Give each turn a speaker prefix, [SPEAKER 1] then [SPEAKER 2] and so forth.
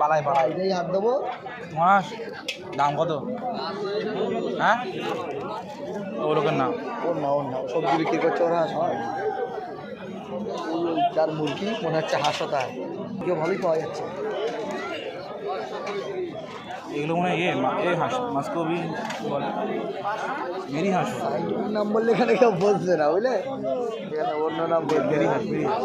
[SPEAKER 1] পালাই পালাই
[SPEAKER 2] এটাই হাত দেবো।
[SPEAKER 1] মাস দাম কত? হ্যাঁ ও লোকের নাম
[SPEAKER 2] ওর না সবজি বিক্রি করছে ওর হাঁস হয়। যার মুরগি মনে হচ্ছে হাঁসতা কেউ ভালোই পাওয়া যাচ্ছে।
[SPEAKER 1] এগুলো মনে হয় এ হাঁস মাসকবি বলে মেরি হাঁস
[SPEAKER 2] সাইন্টিফিক নাম বললে এখানে কেউ বলছে না বুঝলে, এখানে অন্য নাম বলতে
[SPEAKER 1] মেরি হাঁস মেরি হাঁস